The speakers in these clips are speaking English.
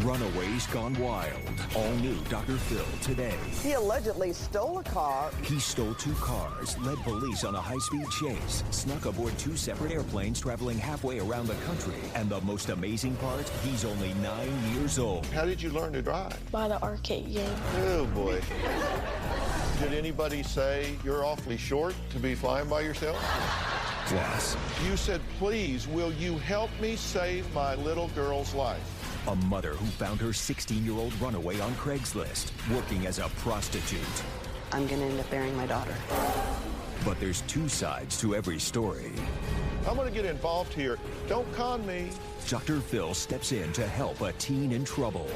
Runaways Gone Wild. All new Dr. Phil today. He allegedly stole a car. He stole 2 cars, led police on a high-speed chase, snuck aboard 2 separate airplanes traveling halfway around the country. And the most amazing part, he's only 9 years old. How did you learn to drive? By the arcade game. Oh, boy. Did anybody say you're awfully short to be flying by yourself? Plus, You said, please, will you help me save my little girl's life? a mother who found her 16-year-old runaway on Craigslist, working as a prostitute. I'm going to end up burying my daughter. But there's 2 sides to every story. I'm going to get involved here. Don't con me. Dr. Phil steps in to help a teen in trouble.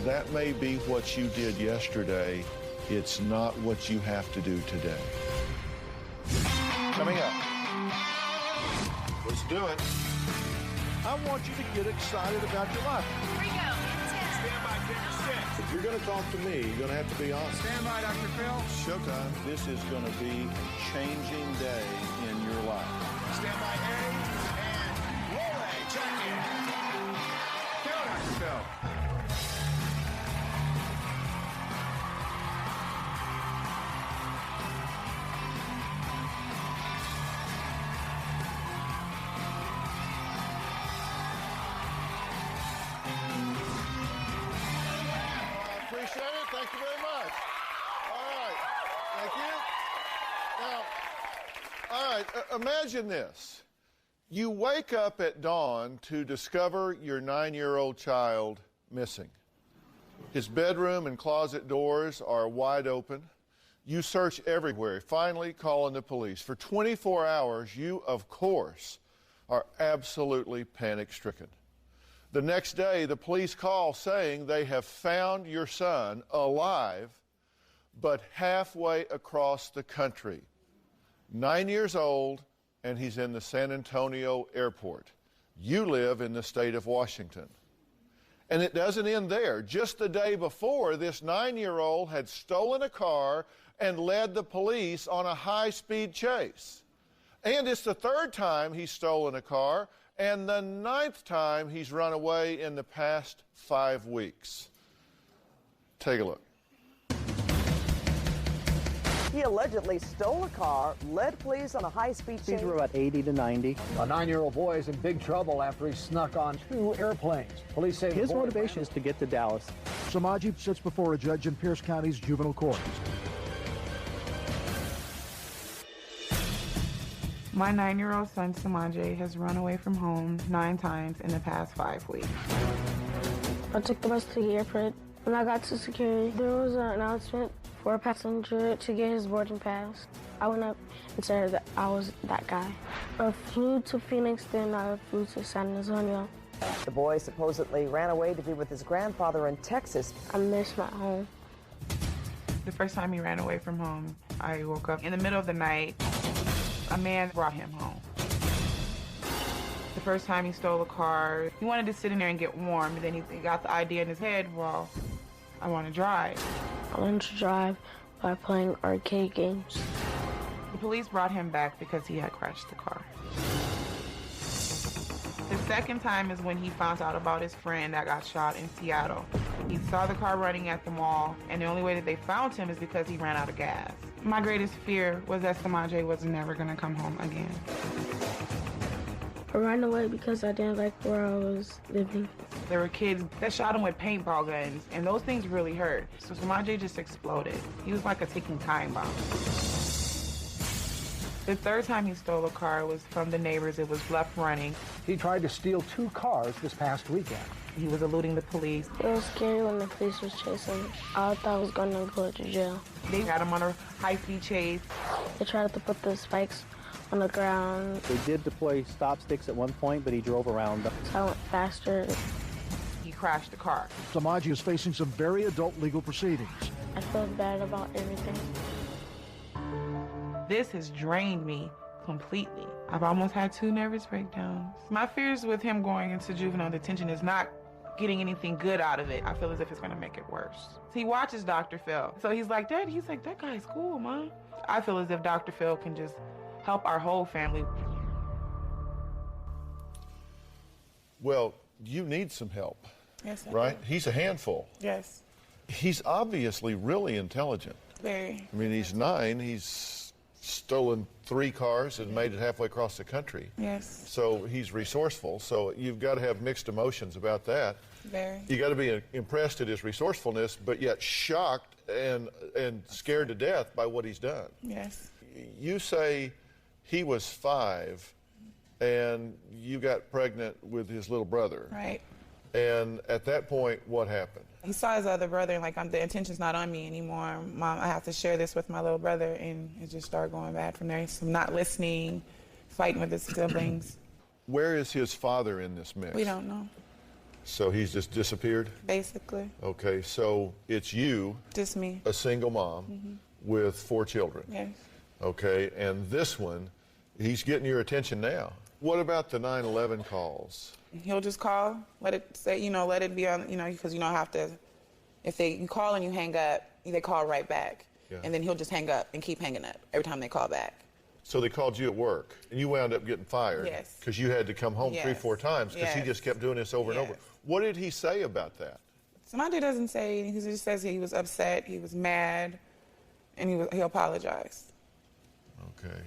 That may be what you did yesterday. It's not what you have to do today. Coming up. Let's do it. I want you to get excited about your life. Here we go. Stand by, 10 If you're going to talk to me, you're going to have to be honest. Stand by, Dr. Phil. Showtime. This is going to be a changing day in your life. Stand by, A, and roll A. Check in. Go, Dr. Phil. Appreciate it. Thank you very much. All right. Thank you. Now, all right, imagine this. You wake up at dawn to discover your 9-year-old child missing. His bedroom and closet doors are wide open. You search everywhere, finally calling the police. For 24 hours, you, of course, are absolutely panic-stricken. The next day, the police call saying they have found your son alive, but halfway across the country. 9 years old, and he's in the San Antonio airport. You live in the state of Washington. And it doesn't end there. Just the day before, this 9-year-old had stolen a car and led the police on a high-speed chase. And it's the 3rd time he's stolen a car, and the 9th time he's run away in the past 5 weeks. Take a look. He allegedly stole a car, led police on a high-speed chase. Speeds were about 80 to 90. A 9-year-old boy is in big trouble after he snuck on 2 airplanes. Police say His motivation is to get to Dallas. Samaji sits before a judge in Pierce County's juvenile court. My 9-year-old son, Samaje, has run away from home 9 times in the past 5 weeks. I took the bus to the airport. When I got to security, there was an announcement for a passenger to get his boarding pass. I went up and said that I was that guy. I flew to Phoenix, then I flew to San Antonio. The boy supposedly ran away to be with his grandfather in Texas. I miss my home. The first time he ran away from home, I woke up in the middle of the night. A man brought him home. The first time he stole a car, he wanted to sit in there and get warm, and then he got the idea in his head, well, I want to drive. I learned to drive by playing arcade games. The police brought him back because he had crashed the car. The second time is when he found out about his friend that got shot in Seattle. He saw the car running at the mall, and the only way that they found him is because he ran out of gas. My greatest fear was that Samaje was never going to come home again. I ran away because I didn't like where I was living. There were kids that shot him with paintball guns, and those things really hurt. So Samaje just exploded. He was like a ticking time bomb. The 3rd time he stole a car was from the neighbors. It was left running. He tried to steal 2 cars this past weekend. He was eluding the police. It was scary when the police was chasing me. I thought I was going to go to jail. They had him on a high-speed chase. They tried to put the spikes on the ground. They did deploy stop sticks at one point, but he drove around them. So I went faster. He crashed the car. Samaji is facing some very adult legal proceedings. I feel bad about everything. This has drained me completely. I've almost had 2 nervous breakdowns. My fears with him going into juvenile detention is not getting anything good out of it. I feel as if it's going to make it worse. He watches Dr. Phil. So he's like, Dad, that guy's cool, Mom. I feel as if Dr. Phil can just help our whole family. Well, you need some help. Yes, I right? do. He's a handful. Yes. He's obviously really intelligent. Very. I mean, he's 9. He's stolen 3 cars and made it halfway across the country. Yes. So he's resourceful. So you've got to have mixed emotions about that. Very. You got to be impressed at his resourcefulness, but yet shocked and scared to death by what he's done. Yes. You say he was 5 and you got pregnant with his little brother. Right. And at that point, what happened? He saw his other brother and like, the intention's not on me anymore. Mom, I have to share this with my little brother, and it just started going bad from there. So not listening, fighting with his siblings. Where is his father in this mix? We don't know, So he's just disappeared? basically. Okay, so it's you, Just me. a single mom, with 4 children. Yes. Okay, and this one, he's getting your attention now. What about the 911 calls? He'll just call, let it say, let it be on, because you don't have to, if you call and you hang up, they call right back. Yeah. And then he'll just hang up and keep hanging up every time they call back. So they called you at work, and you wound up getting fired. Yes. Because you had to come home 3, Yes. 4 times, because he Yes. just kept doing this over and over. Yes. What did he say about that? Somebody doesn't say, he just says he was upset, he was mad, and he apologized. Okay.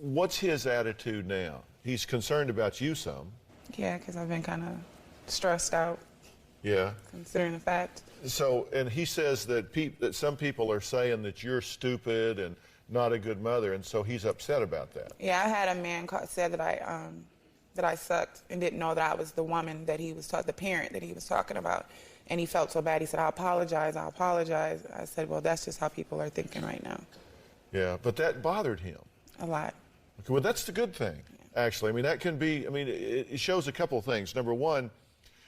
What's his attitude now? He's concerned about you some. Yeah, because I've been kind of stressed out, Yeah. considering the fact. So, and he says that that some people are saying that you're stupid and not a good mother, and so he's upset about that. Yeah, I had a man said that I sucked and didn't know that I was the woman that he was the parent that he was talking about, and he felt so bad. He said, "I apologize. I said, "Well, that's just how people are thinking right now." Yeah, but that bothered him. A lot. Okay, well, that's the good thing, actually. I mean, that can be, it shows a couple of things. Number one,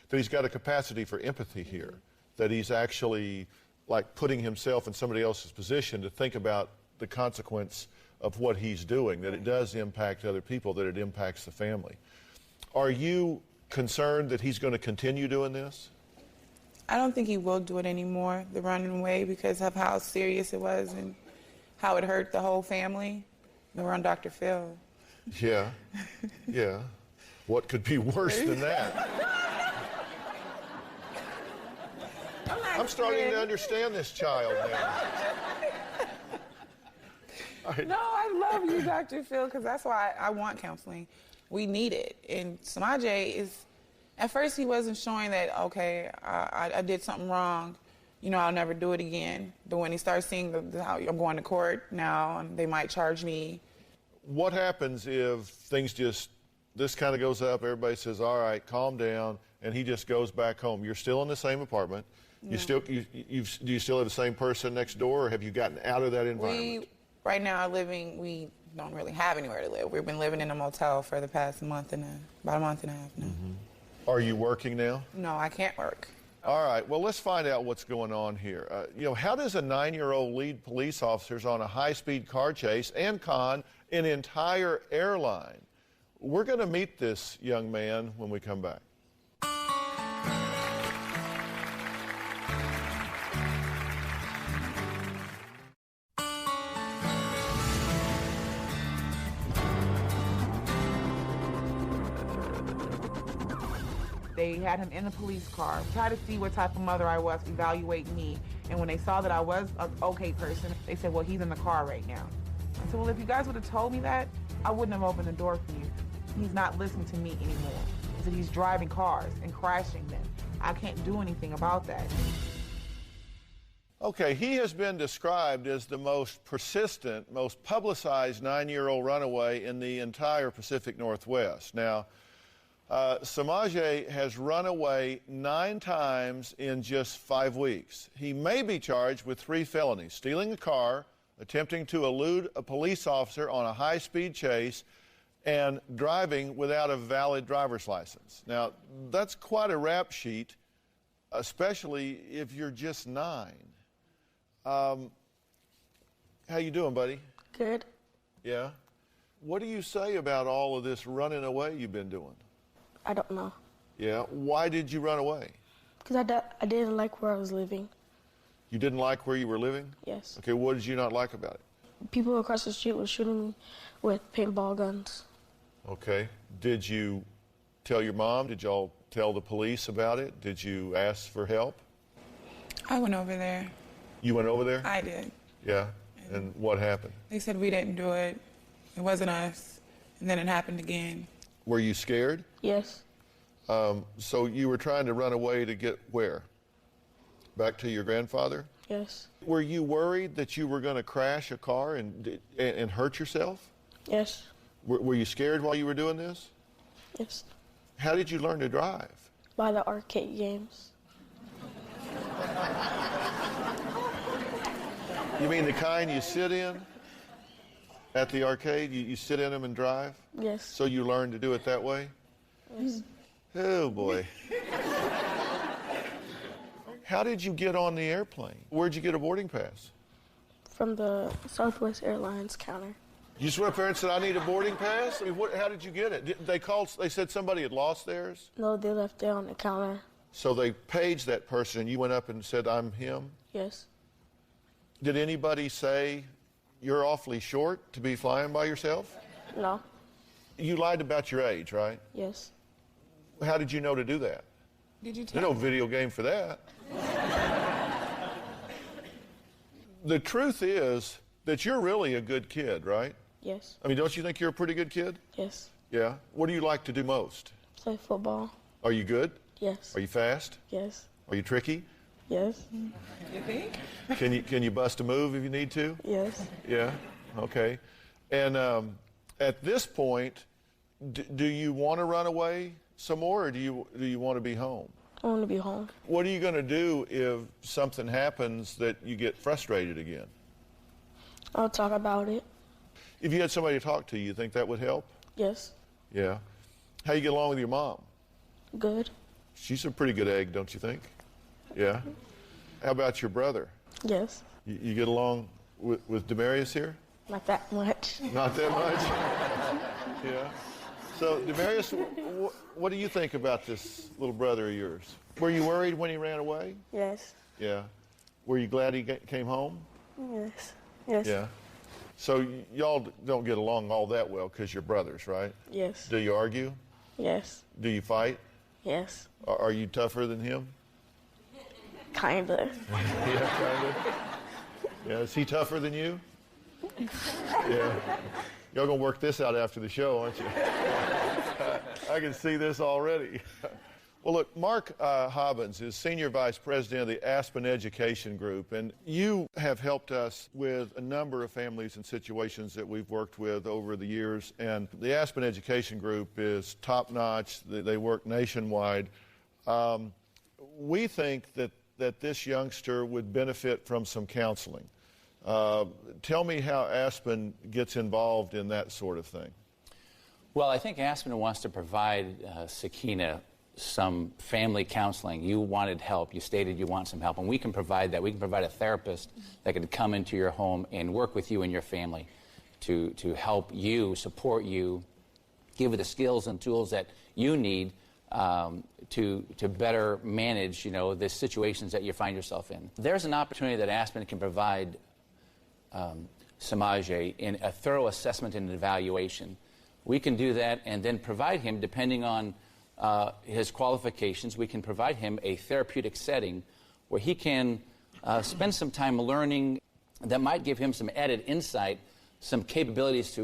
that he's got a capacity for empathy here, that he's actually, like, putting himself in somebody else's position to think about the consequence of what he's doing, that it does impact other people, that it impacts the family. Are you concerned that he's going to continue doing this? I don't think he will do it anymore, the running away, because of how serious it was and how it hurt the whole family. We're on Dr. Phil. Yeah, yeah. What could be worse than that? I'm starting to understand this child now. No, I love you, Dr. Phil, because that's why I want counseling. We need it. And Samaje is, at first he wasn't showing that, okay, I did something wrong, I'll never do it again. But when he starts seeing how I'm going to court now, and they might charge me. What happens if things this kind of goes up, everybody says, all right, calm down, and he just goes back home? You're still in the same apartment. No. Do you still have the same person next door, or have you gotten out of that environment? Right now we don't really have anywhere to live. We've been living in a motel for the past about a month and a half now. Mm-hmm. Are you working now? No, I can't work. All right, well, let's find out what's going on here. How does a 9-year-old lead police officers on a high-speed car chase and con an entire airline? We're going to meet this young man when we come back. They had him in the police car, tried to see what type of mother I was, evaluate me. And when they saw that I was an okay person, they said, well, he's in the car right now. I said, well, if you guys would have told me that, I wouldn't have opened the door for you. He's not listening to me anymore. He said he's driving cars and crashing them. I can't do anything about that. Okay, he has been described as the most persistent, most publicized 9-year-old runaway in the entire Pacific Northwest. Now, Samaje has run away 9 times in just 5 weeks. He may be charged with 3 felonies: stealing a car, attempting to elude a police officer on a high-speed chase, and driving without a valid driver's license. Now, that's quite a rap sheet, especially if you're just 9. How you doing, buddy? Good. Yeah? What do you say about all of this running away you've been doing? I don't know. Yeah? Why did you run away? Because I didn't like where I was living. You didn't like where you were living? Yes. Okay, what did you not like about it? People across the street were shooting me with paintball guns. Okay. Did you tell your mom? Did y'all tell the police about it? Did you ask for help? I went over there. You went over there? I did. Yeah? And what happened? They said we didn't do it. It wasn't us. And then it happened again. Were you scared? Yes. So you were trying to run away to get where? Back to your grandfather? Yes. Were you worried that you were going to crash a car and hurt yourself? Yes. Were you scared while you were doing this? Yes. How did you learn to drive? By the arcade games. You mean the kind you sit in at the arcade? You sit in them and drive? Yes. So you learned to do it that way? Yes. Oh, boy. How did you get on the airplane? Where'd you get a boarding pass? From the Southwest Airlines counter. You just went up there and said, I need a boarding pass? I mean, how did you get it? They said somebody had lost theirs? No, they left it on the counter. So they paged that person and you went up and said, I'm him? Yes. Did anybody say, you're awfully short to be flying by yourself? No. You lied about your age, right? Yes. How did you know to do that? Did you tell There's no video game for that. The truth is that you're really a good kid, right? Yes. I mean, don't you think you're a pretty good kid? Yes. Yeah? What do you like to do most? Play football. Are you good? Yes. Are you fast? Yes. Are you tricky? Yes. You think? Can you bust a move if you need to? Yes. Yeah? Okay. And at this point, do you want to run away some more, or do you want to be home? I want to be home. What are you going to do if something happens that you get frustrated again? I'll talk about it. If you had somebody to talk to, you think that would help? Yes. Yeah. How you get along with your mom? Good. She's a pretty good egg, don't you think? Yeah. How about your brother? Yes. You get along with Demarius here? Not that much. Not that much? Yeah. So, Demarius, what do you think about this little brother of yours? Were you worried when he ran away? Yes. Yeah. Were you glad he came home? Yes. Yes. Yeah. So y'all don't get along all that well because you're brothers, right? Yes. Do you argue? Yes. Do you fight? Yes. Are you tougher than him? Kinda. Yeah, kind of. Yeah, is he tougher than you? Yeah. Y'all gonna work this out after the show, aren't you? I can see this already. Well, look, Mark Hobbins is Senior Vice President of the Aspen Education Group, and you have helped us with a number of families and situations that we've worked with over the years, and the Aspen Education Group is top-notch. They work nationwide. We think that this youngster would benefit from some counseling. Tell me how Aspen gets involved in that sort of thing. Well, I think Aspen wants to provide Sakina some family counseling. You wanted help. You stated you want some help, and we can provide that. We can provide a therapist that can come into your home and work with you and your family to help you, support you, give you the skills and tools that you need to better manage, the situations that you find yourself in. There's an opportunity that Aspen can provide Samaje in a thorough assessment and evaluation. We can do that and then provide him, depending on his qualifications, we can provide him a therapeutic setting where he can spend some time learning that might give him some added insight, some capabilities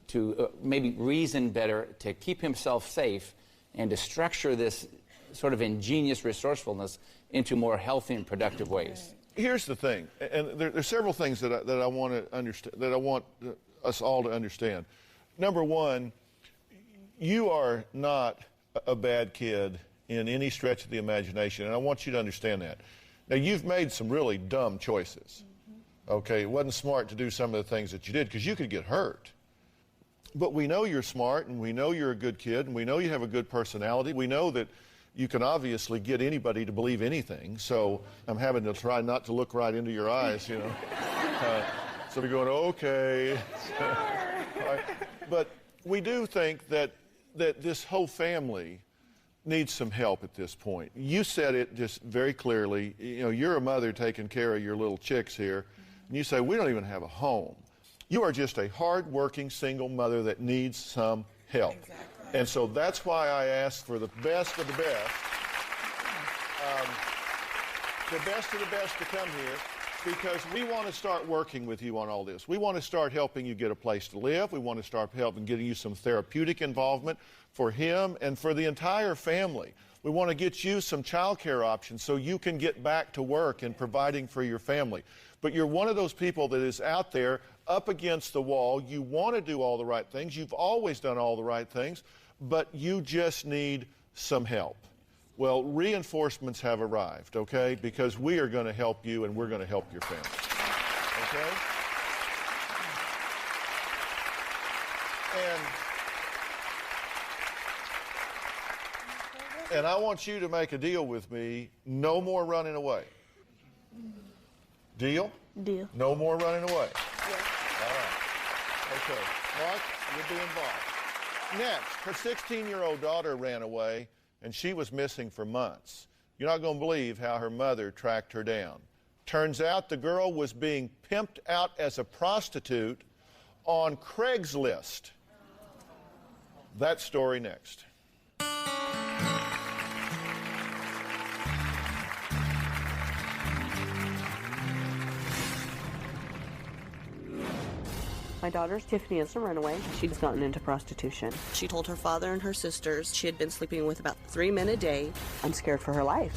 to maybe reason better, to keep himself safe, and to structure this sort of ingenious resourcefulness into more healthy and productive ways. Here's the thing, and there's several things that I want to understand, that I want us all to understand. Number one, you are not a bad kid in any stretch of the imagination, and I want you to understand that. Now, you've made some really dumb choices. Okay, it wasn't smart to do some of the things that you did because you could get hurt. But we know you're smart, and we know you're a good kid, and we know you have a good personality. We know that you can obviously get anybody to believe anything, so I'm having to try not to look right into your eyes, So they're going, okay. But we do think that this whole family needs some help at this point. You said it just very clearly. You're a mother taking care of your little chicks here, and you say, we don't even have a home. You are just a hard-working single mother that needs some help. Exactly. And so that's why I asked for the best of the best. The best of the best to come here, because we want to start working with you on all this. We want to start helping you get a place to live. We want to start helping getting you some therapeutic involvement for him and for the entire family. We want to get you some child care options so you can get back to work and providing for your family. But you're one of those people that is out there up against the wall. You want to do all the right things. You've always done all the right things, but you just need some help. Well, reinforcements have arrived, okay? Because we are going to help you and we're going to help your family, okay? And I want you to make a deal with me. No more running away. Deal? Deal. No more running away. Yeah. All right. Okay. Mark, you'll be involved. Next, her 16-year-old daughter ran away, and she was missing for months. You're not going to believe how her mother tracked her down. Turns out the girl was being pimped out as a prostitute on Craigslist. That story next. My daughter, Tiffany, is a runaway. She's gotten into prostitution. She told her father and her sisters she had been sleeping with about 3 men a day. I'm scared for her life.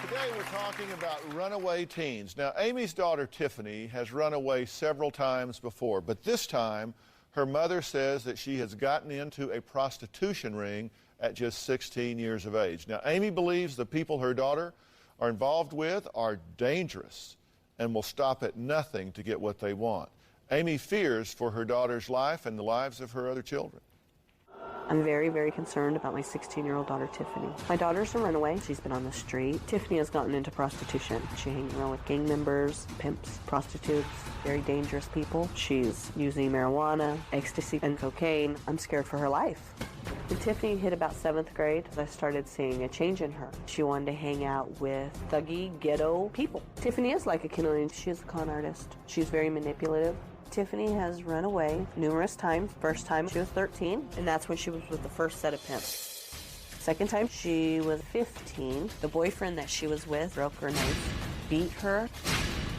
Today we're talking about runaway teens. Now, Amy's daughter, Tiffany, has run away several times before, but this time her mother says that she has gotten into a prostitution ring at just 16 years of age. Now, Amy believes the people her daughter are involved with are dangerous and will stop at nothing to get what they want. Amy fears for her daughter's life and the lives of her other children. I'm very, very concerned about my 16-year-old daughter, Tiffany. My daughter's a runaway. She's been on the street. Tiffany has gotten into prostitution. She hangs around with gang members, pimps, prostitutes, very dangerous people. She's using marijuana, ecstasy, and cocaine. I'm scared for her life. When Tiffany hit about 7th grade, I started seeing a change in her. She wanted to hang out with thuggy, ghetto people. Tiffany is like a chameleon. She is a con artist. She's very manipulative. Tiffany has run away numerous times. First time she was 13, and that's when she was with the first set of pimps. Second time she was 15. The boyfriend that she was with broke her nose, beat her.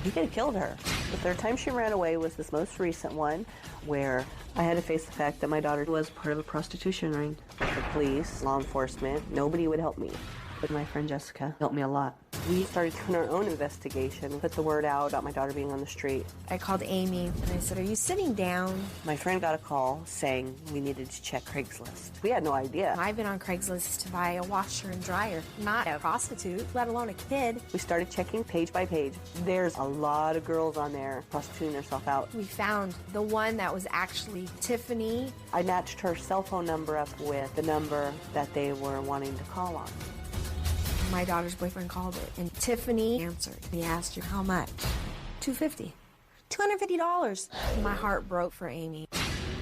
He could have killed her. The third time she ran away was this most recent one, where I had to face the fact that my daughter was part of a prostitution ring. The police, law enforcement, nobody would help me. But my friend Jessica helped me a lot. We started doing our own investigation, put the word out about my daughter being on the street. I called Amy and I said, "Are you sitting down?" My friend got a call saying we needed to check Craigslist. We had no idea. I've been on Craigslist to buy a washer and dryer, not a prostitute, let alone a kid. We started checking page by page. There's a lot of girls on there prostituting themselves out. We found the one that was actually Tiffany. I matched her cell phone number up with the number that they were wanting to call on. My daughter's boyfriend called it, and Tiffany answered. He asked her, "How much?" $250. $250. My heart broke for Amy.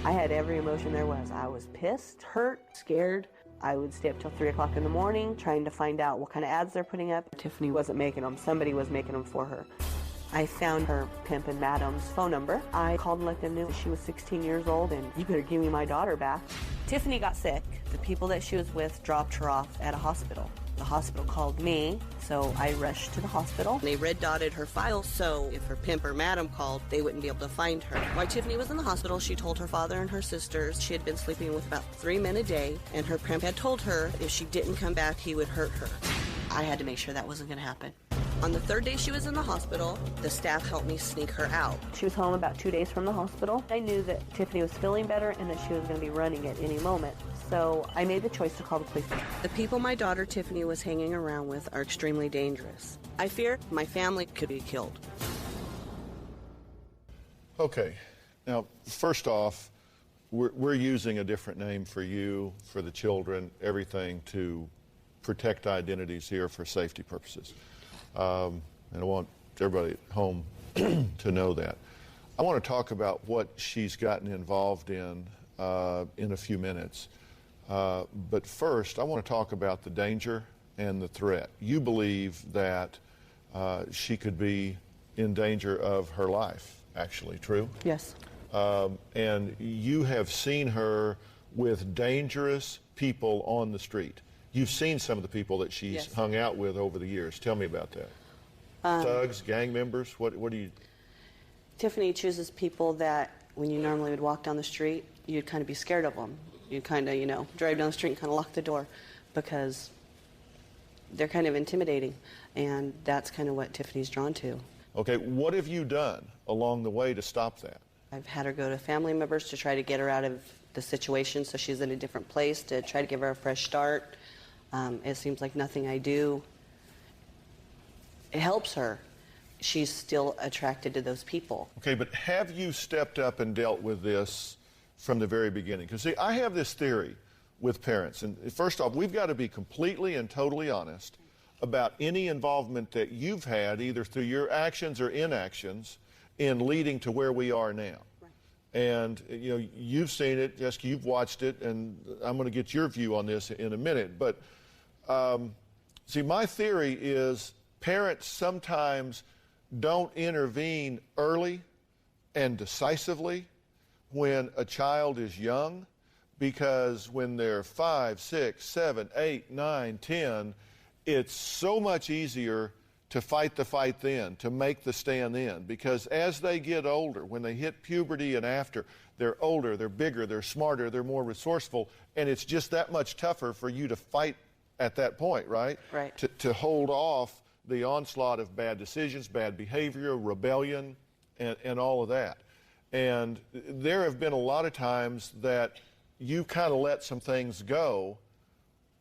I had every emotion there was. I was pissed, hurt, scared. I would stay up till 3 o'clock in the morning trying to find out what kind of ads they're putting up. Tiffany wasn't making them. Somebody was making them for her. I found her pimp and madam's phone number. I called and let them know she was 16 years old and you better give me my daughter back. Tiffany got sick. The people that she was with dropped her off at a hospital. The hospital called me, so I rushed to the hospital. They red dotted her file, so if her pimp or madam called, they wouldn't be able to find her. While Tiffany was in the hospital, she told her father and her sisters she had been sleeping with about 3 men a day, and her pimp had told her if she didn't come back, he would hurt her. I had to make sure that wasn't going to happen. On the 3rd day she was in the hospital, the staff helped me sneak her out. She was home about 2 days from the hospital. I knew that Tiffany was feeling better and that she was going to be running at any moment. So I made the choice to call the police. The people my daughter Tiffany was hanging around with are extremely dangerous. I fear my family could be killed. Okay. Now, first off, we're using a different name for you, for the children, everything to protect identities here for safety purposes. And I want everybody at home to know that. I want to talk about what she's gotten involved in a few minutes. But first, I want to talk about the danger and the threat. You believe that she could be in danger of her life, actually. True? Yes. And you have seen her with dangerous people on the street. You've seen some of the people that she's Yes. hung out with over the years. Tell me about that. Thugs, gang members, what do you... Tiffany chooses people that when you normally would walk down the street, you'd kind of be scared of them. You'd kind of, drive down the street and kind of lock the door because they're kind of intimidating. And that's kind of what Tiffany's drawn to. Okay, what have you done along the way to stop that? I've had her go to family members to try to get her out of the situation so she's in a different place, to try to give her a fresh start. It seems like nothing I do, it helps her. She's still attracted to those people. Okay, but have you stepped up and dealt with this from the very beginning? Because, see, I have this theory with parents. And first off, we've got to be completely and totally honest about any involvement that you've had, either through your actions or inactions, in leading to where we are now. Right. And, you've seen it, Jessica, you've watched it, and I'm going to get your view on this in a minute. But, see, my theory is parents sometimes don't intervene early and decisively when a child is young, because when they're 5, 6, 7, 8, 9, 10, it's so much easier to fight the fight then, to make the stand then, because as they get older, when they hit puberty and after, they're older, they're bigger, they're smarter, they're more resourceful, and it's just that much tougher for you to fight at that point, right? Right. To hold off the onslaught of bad decisions, bad behavior, rebellion, and all of that. And there have been a lot of times that you kind of let some things go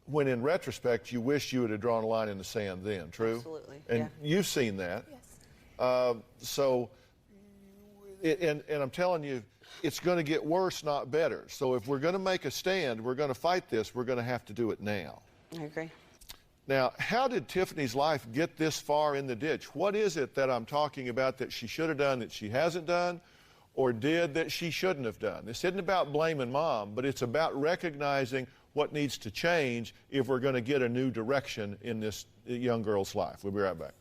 when in retrospect you wish you would have drawn a line in the sand then, true? Absolutely, And yeah. you've seen that. Yes. And I'm telling you, it's going to get worse, not better. So if we're going to make a stand, we're going to fight this, we're going to have to do it now. I agree. Now, how did Tiffany's life get this far in the ditch? What is it that I'm talking about that she should have done that she hasn't done, or did that she shouldn't have done? This isn't about blaming mom, but it's about recognizing what needs to change if we're going to get a new direction in this young girl's life. We'll be right back.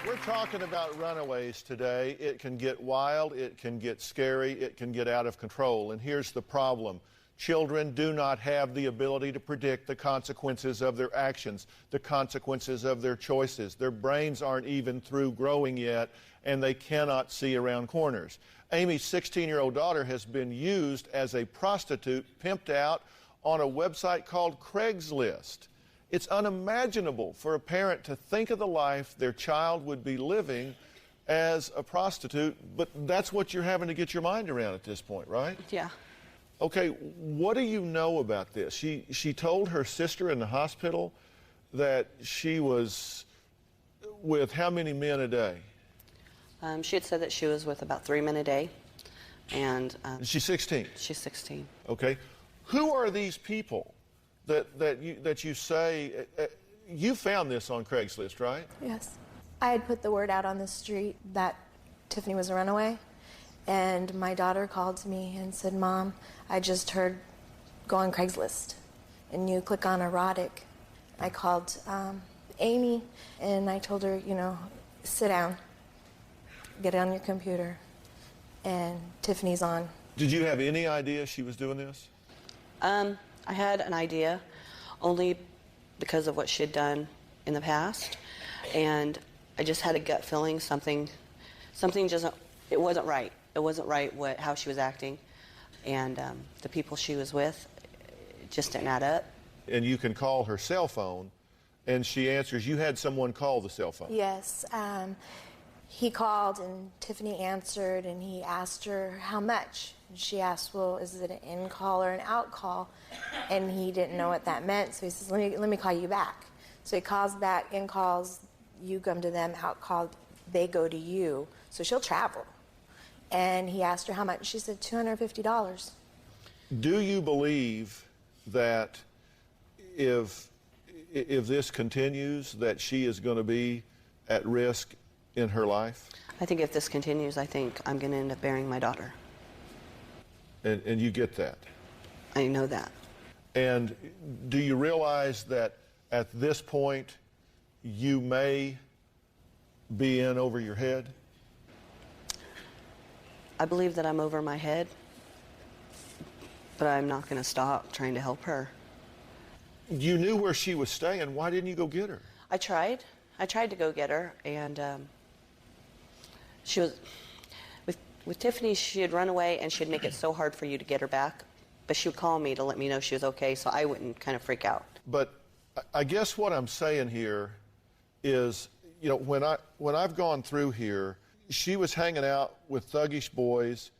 We're talking about Runaways today. It can get wild, it can get scary, it can get out of control. And here's the problem. Children do not have the ability to predict the consequences of their actions, the consequences of their choices. Their brains aren't even through growing yet, and they cannot see around corners. Amy's 16-year-old daughter has been used as a prostitute, pimped out on a website called Craigslist. It's unimaginable for a parent to think of the life their child would be living as a prostitute, but that's what you're having to get your mind around at this point, right? Yeah. Okay, what do you know about this? She told her sister in the hospital that she was with how many men a day? She had said that she was with about 3 men a day. And She's 16? She's 16. Okay. Who are these people that you say, you found this on Craigslist, right? Yes. I had put the word out on the street that Tiffany was a runaway, and my daughter called me and said, "Mom, I just heard go on Craigslist, and you click on erotic." I called Amy, and I told her, sit down, get on your computer, and Tiffany's on. Did you have any idea she was doing this? I had an idea, only because of what she had done in the past, and I just had a gut feeling something just, it wasn't right. It wasn't right how she was acting, and the people she was with, it just didn't add up. And you can call her cell phone, and she answers. You had someone call the cell phone. Yes. He called, and Tiffany answered, and he asked her how much. And she asked, "Well, is it an in call or an out call?" And he didn't know what that meant, so he says, let me call you back. So he calls back. In calls, you come to them. Out call, they go to you. So she'll travel. And he asked her how much. She said $250. Do you believe that if this continues, that she is going to be at risk in her life? I think if this continues, I think I'm going to end up burying my daughter. And you get that? I know that. And do you realize that at this point you may be in over your head? I believe that I'm over my head, but I'm not going to stop trying to help her. You knew where she was staying. Why didn't you go get her? I tried. I tried to go get her, and she was with Tiffany. She'd run away, and she'd make it so hard for you to get her back. But she would call me to let me know she was okay, so I wouldn't kind of freak out. But I guess what I'm saying here is, you know, when I've gone through here, she was hanging out with thuggish boys,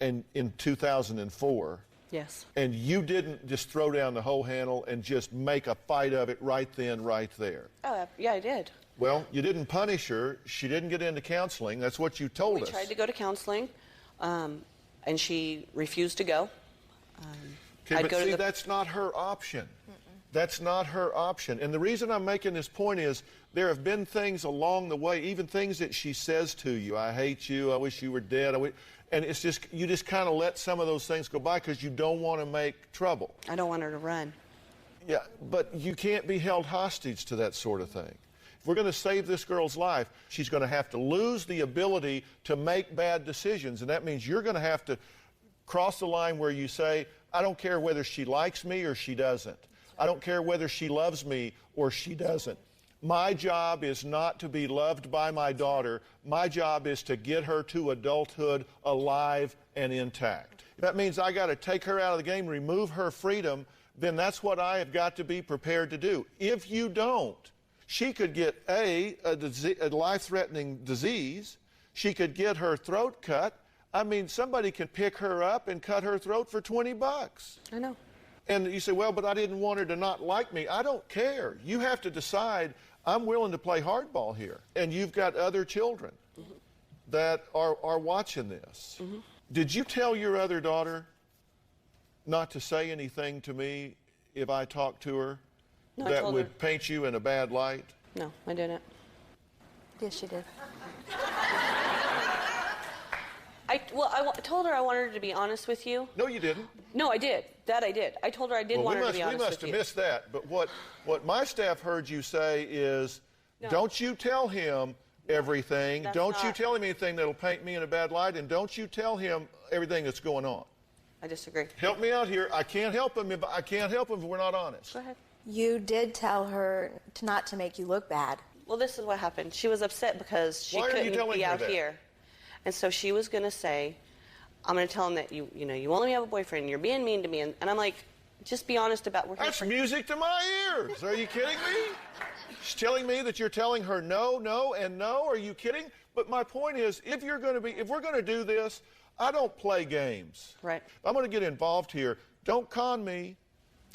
and in 2004. Yes. And you didn't just throw down the hoe handle and just make a fight of it right then, right there. Oh, yeah, I did. Well, you didn't punish her. She didn't get into counseling. That's what you told us. We tried to go to counseling, and she refused to go. Okay, but see, that's not her option. That's not her option. And the reason I'm making this point is there have been things along the way, even things that she says to you. I hate you. I wish you were dead. And it's just, you just kind of let some of those things go by because you don't want to make trouble. I don't want her to run. Yeah, but you can't be held hostage to that sort of thing. If we're going to save this girl's life, she's going to have to lose the ability to make bad decisions. And that means you're going to have to cross the line where you say, I don't care whether she likes me or she doesn't. I don't care whether she loves me or she doesn't. My job is not to be loved by my daughter. My job is to get her to adulthood alive and intact. If that means I got to take her out of the game, remove her freedom, then that's what I have got to be prepared to do. If you don't, she could get a life-threatening disease. She could get her throat cut. I mean, somebody can pick her up and cut her throat for $20. I know. And you say, well, but I didn't want her to not like me. I don't care. You have to decide, I'm willing to play hardball here. And you've got other children that are watching this. Did you tell your other daughter not to say anything to me if I talked to her that would paint you in a bad light? No, I didn't. Yes, she did. I told her I wanted her to be honest with you. No, you didn't. No, I did. That I did. I told her I did want her to be honest with you. We must have missed that. But what my staff heard you say is, don't you tell him everything. Don't you tell him anything that'll paint me in a bad light, and don't you tell him everything that's going on. I disagree. Help me out here. I can't help him if we're not honest. Go ahead. You did tell her not to make you look bad. Well, this is what happened. She was upset because she couldn't be out here. And so she was going to say, I'm going to tell him that you only have a boyfriend and you're being mean to me. And I'm like, just be honest about what That's music to my ears. Are you kidding me? She's telling me that you're telling her no, no, and no. Are you kidding? But my point is, if we're going to do this, I don't play games. Right. If I'm going to get involved here, don't con me.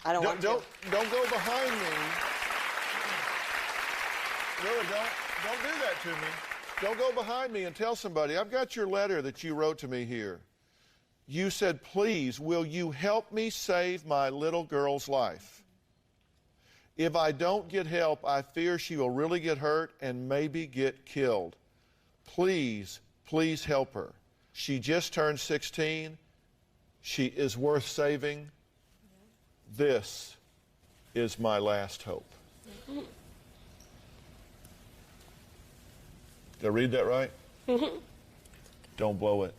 I don't want to. Don't go behind me. Really, don't do that to me. Don't go behind me and tell somebody. I've got your letter that you wrote to me here. You said, please, will you help me save my little girl's life? If I don't get help, I fear she will really get hurt and maybe get killed. Please, please help her. She just turned 16. She is worth saving. This is my last hope. Did I read that right? Don't blow it.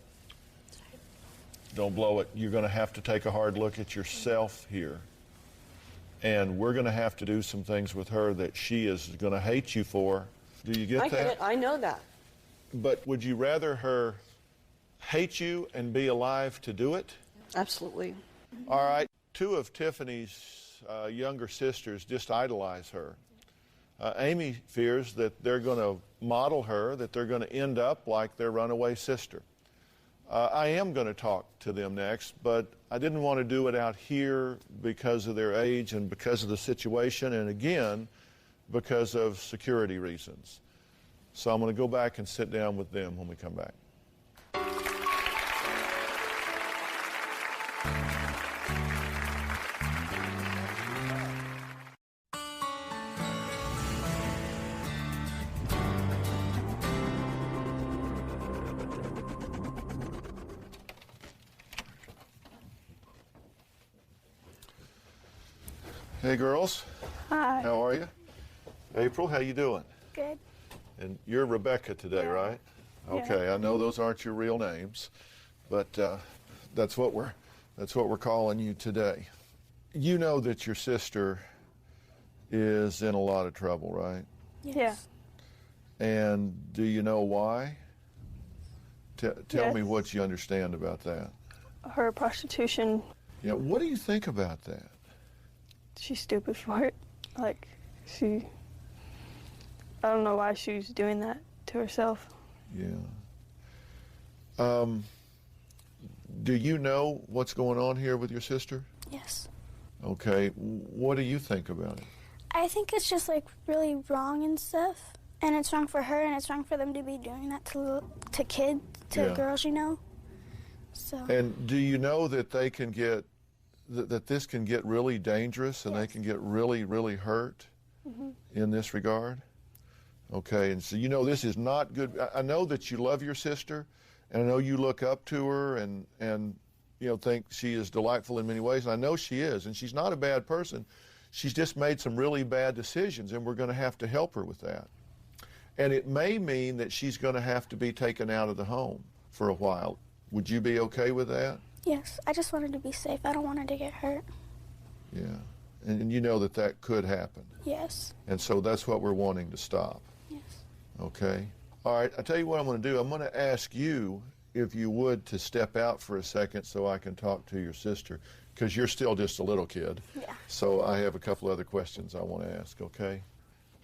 Don't blow it. You're going to have to take a hard look at yourself here. And we're going to have to do some things with her that she is going to hate you for. Do you get that? I get it. I know that. But would you rather her hate you and be alive to do it? Absolutely. All right. Two of Tiffany's younger sisters just idolize her. Amy fears that they're going to model her, that they're going to end up like their runaway sister. I am going to talk to them next, but I didn't want to do it out here because of their age and because of the situation, and again, because of security reasons. So I'm going to go back and sit down with them when we come back. Hey, girls. Hi. How are you? April, how you doing? Good. And you're Rebecca today, right? Okay, I know those aren't your real names, but that's what we're calling you today. You know that your sister is in a lot of trouble, right? Yes. And do you know why? Tell me what you understand about that. Her prostitution. Yeah, what do you think about that? She's stupid for it. Like, I don't know why she's doing that to herself. Yeah. Do you know what's going on here with your sister? Yes. Okay, what do you think about it? I think it's just like really wrong and stuff. And it's wrong for her and it's wrong for them to be doing that to kids, to girls, you know? So. And do you know that they can get, that this can get really dangerous and they can get really, really hurt in this regard? Okay, and so you know this is not good. I know that you love your sister, and I know you look up to her and you know, think she is delightful in many ways, and I know she is, and she's not a bad person. She's just made some really bad decisions, and we're going to have to help her with that. And it may mean that she's going to have to be taken out of the home for a while. Would you be okay with that? Yes, I just want her to be safe. I don't want her to get hurt. Yeah, and you know that that could happen. Yes. And so that's what we're wanting to stop. Yes. Okay. All right, I'll tell you what I'm going to do. I'm going to ask you, if you would, to step out for a second so I can talk to your sister, because you're still just a little kid. Yeah. So I have a couple other questions I want to ask, okay?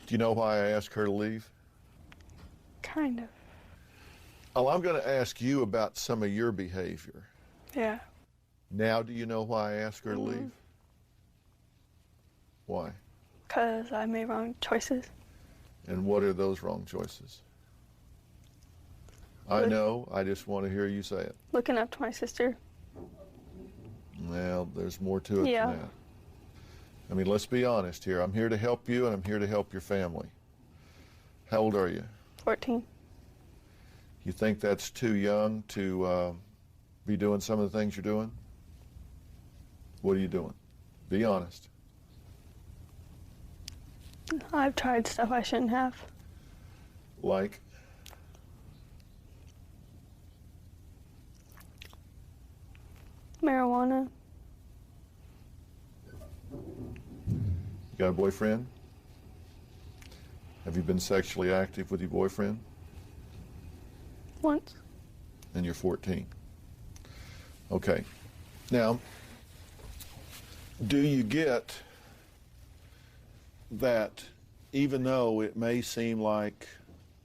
Do you know why I asked her to leave? Kind of. Oh, I'm going to ask you about some of your behavior. Yeah. Now do you know why I asked her to leave? Why? Because I made wrong choices. And what are those wrong choices? I know, I just want to hear you say it. Looking up to my sister. Well, there's more to it than that. I mean, let's be honest here. I'm here to help you, and I'm here to help your family. How old are you? 14. You think that's too young to be doing some of the things you're doing? What are you doing? Be honest. I've tried stuff I shouldn't have. Like? Marijuana. You got a boyfriend? Have you been sexually active with your boyfriend? Once. And you're 14. Okay. Now, do you get that even though it may seem like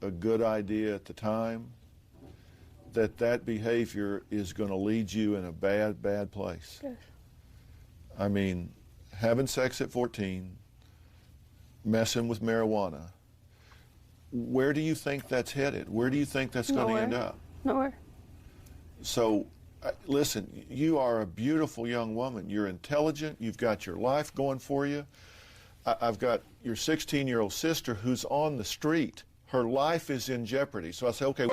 a good idea at the time, that that behavior is going to lead you in a bad, bad place? Yes. I mean, having sex at 14, messing with marijuana, where do you think that's headed? Where do you think that's going to end up? Nowhere. So, listen, you are a beautiful young woman. You're intelligent. You've got your life going for you. I've got your 16-year-old sister who's on the street. Her life is in jeopardy. So I say, okay.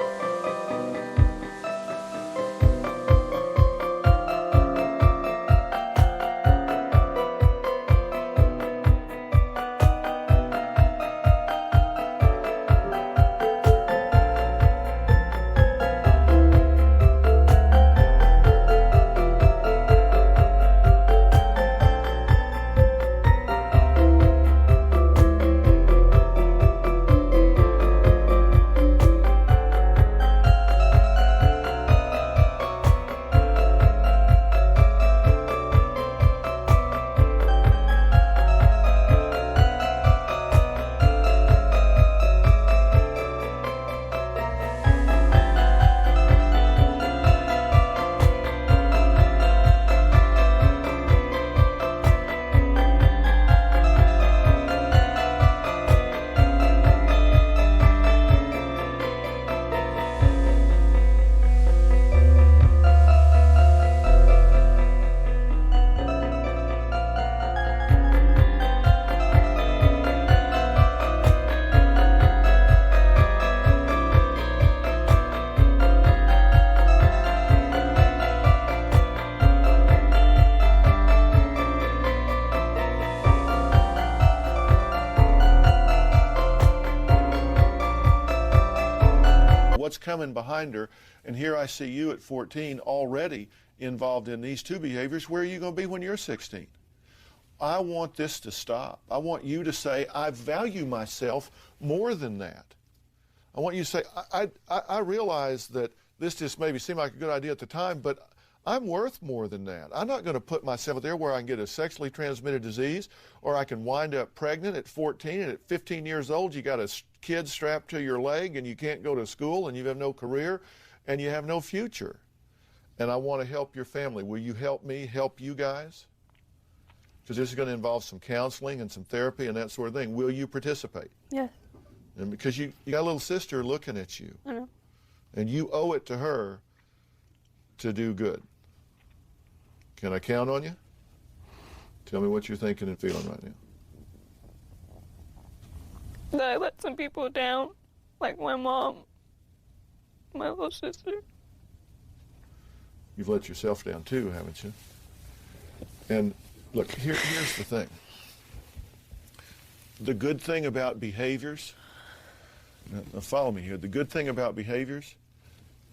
coming behind her, and here I see you at 14 already involved in these two behaviors. Where are you going to be when you're 16? I want this to stop. I want you to say, I value myself more than that. I want you to say, I realize that this just maybe seemed like a good idea at the time, but I'm worth more than that. I'm not going to put myself there where I can get a sexually transmitted disease, or I can wind up pregnant at 14, and at 15 years old you got a kid strapped to your leg and you can't go to school and you have no career and you have no future. And I want to help your family. Will you help me help you guys? Because this is going to involve some counseling and some therapy and that sort of thing. Will you participate? Yes. And because you got a little sister looking at you. I know. And you owe it to her to do good. Can I count on you? Tell me what you're thinking and feeling right now. That I let some people down, like my mom, my little sister. You've let yourself down too, haven't you? And look, here's the thing. The good thing about behaviors, now follow me here, the good thing about behaviors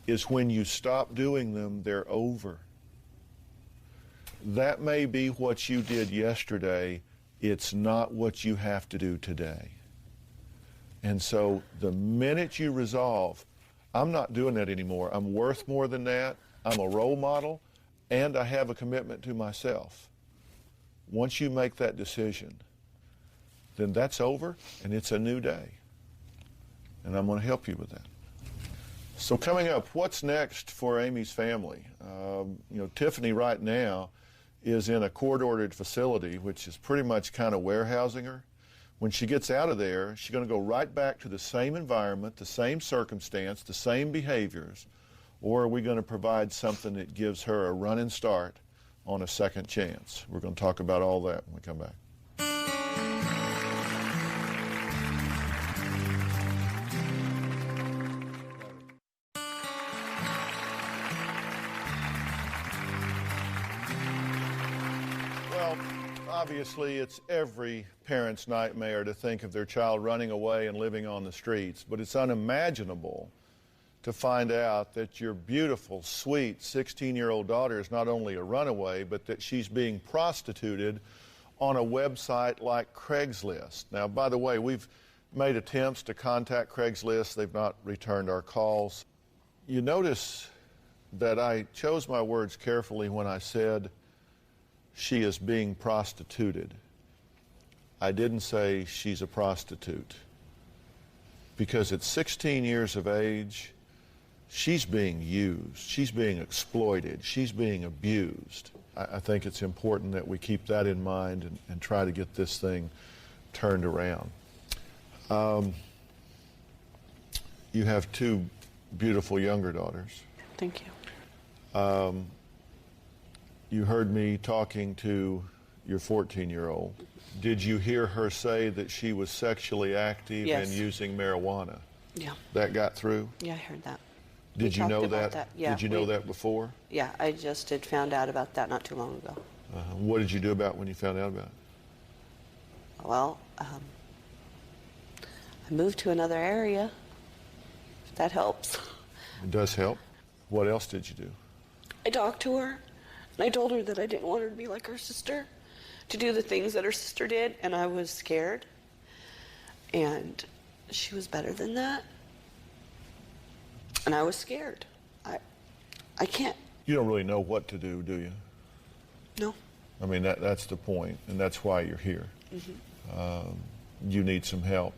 is when you stop doing them, they're over. That may be what you did yesterday. It's not what you have to do today. And so the minute you resolve, I'm not doing that anymore. I'm worth more than that. I'm a role model, and I have a commitment to myself. Once you make that decision, then that's over, and it's a new day. And I'm going to help you with that. So coming up, what's next for Amy's family? Tiffany right now is in a court-ordered facility, which is pretty much kind of warehousing her. When she gets out of there, she's going to go right back to the same environment, the same circumstance, the same behaviors, or are we going to provide something that gives her a running start on a second chance? We're going to talk about all that when we come back. Obviously, it's every parent's nightmare to think of their child running away and living on the streets, but it's unimaginable to find out that your beautiful, sweet 16-year-old daughter is not only a runaway, but that she's being prostituted on a website like Craigslist. Now, by the way, we've made attempts to contact Craigslist. They've not returned our calls. You notice that I chose my words carefully when I said she is being prostituted. I didn't say she's a prostitute, because at 16 years of age, she's being used, she's being exploited, she's being abused. I think it's important that we keep that in mind and try to get this thing turned around. You have two beautiful younger daughters. Thank you. You heard me talking to your 14-year-old. Did you hear her say that she was sexually active Yes. and using marijuana? Yeah. That got through? Yeah, I heard that. Did We you know talked about that? Yeah, Did you know that before? Yeah, I just had found out about that not too long ago. What did you do about it when you found out about it? Well, I moved to another area, if that helps. It does help. What else did you do? I talked to her, and I told her that I didn't want her to be like her sister, to do the things that her sister did, and I was scared. And she was better than that. And I was scared. I can't. You don't really know what to do you? No. I mean, that's the point, and that's why you're here. Mm-hmm. You need some help.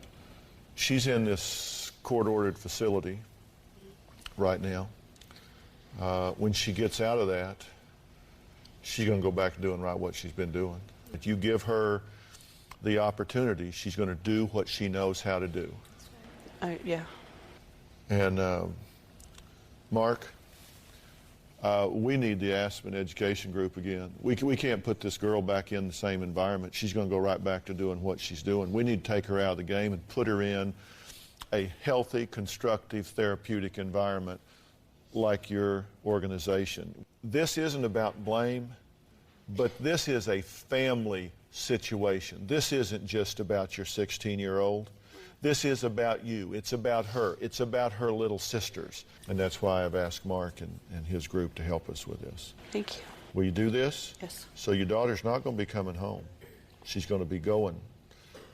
She's in this court-ordered facility right now. When she gets out of that, she's going to go back to doing right what she's been doing. If you give her the opportunity, she's going to do what she knows how to do. Yeah. And Mark, we need the Aspen Education Group again. We can't put this girl back in the same environment. She's going to go right back to doing what she's doing. We need to take her out of the game and put her in a healthy, constructive, therapeutic environment like your organization. This isn't about blame, but this is a family situation. This isn't just about your 16-year-old. This is about you. It's about her. It's about her little sisters. And that's why I've asked Mark and his group to help us with this. Thank you. Will you do this? Yes. So your daughter's not going to be coming home. She's going to be going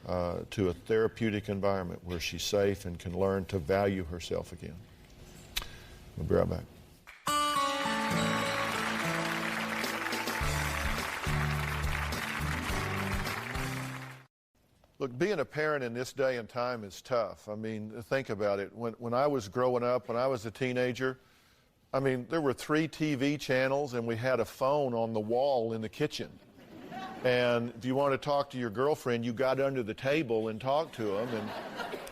to a therapeutic environment where she's safe and can learn to value herself again. We'll be right back. Look, being a parent in this day and time is tough. I mean, think about it. When I was growing up, when I was a teenager, I mean, there were 3 TV channels and we had a phone on the wall in the kitchen. And if you want to talk to your girlfriend, you got under the table and talked to them and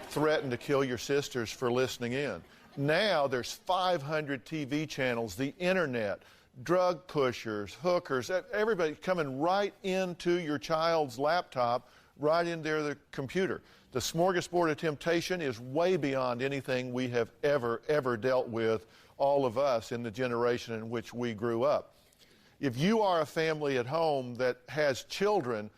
threatened to kill your sisters for listening in. Now there's 500 TV channels, the internet, drug pushers, hookers, everybody coming right into your child's laptop, right in their computer. The smorgasbord of temptation is way beyond anything we have ever dealt with, all of us, in the generation in which we grew up. If you are a family at home that has children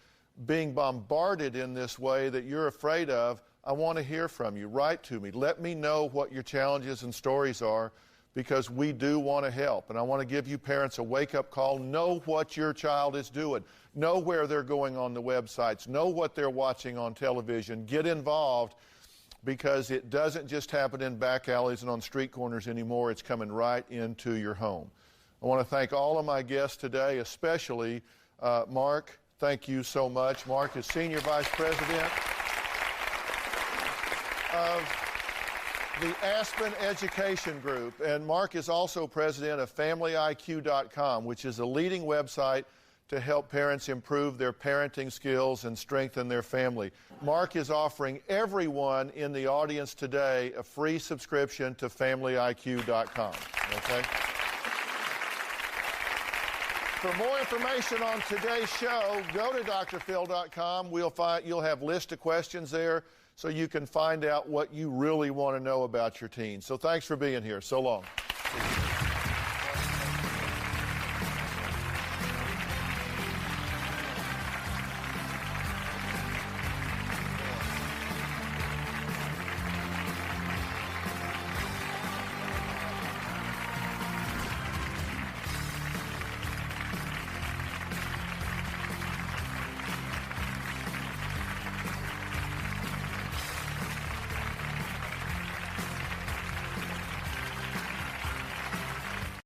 being bombarded in this way that you're afraid of, I want to hear from you. Write to me. Let me know what your challenges and stories are, because we do want to help. And I want to give you parents a wake-up call. Know what your child is doing. Know where they're going on the websites. Know what they're watching on television. Get involved, because it doesn't just happen in back alleys and on street corners anymore. It's coming right into your home. I want to thank all of my guests today, especially Mark. Thank you so much. Mark is Senior Vice President of the Aspen Education Group, and Mark is also president of FamilyIQ.com, which is a leading website to help parents improve their parenting skills and strengthen their family. Mark is offering everyone in the audience today a free subscription to FamilyIQ.com. Okay? For more information on today's show, go to drphil.com. You'll have a list of questions there so you can find out what you really want to know about your teens. So thanks for being here. So long.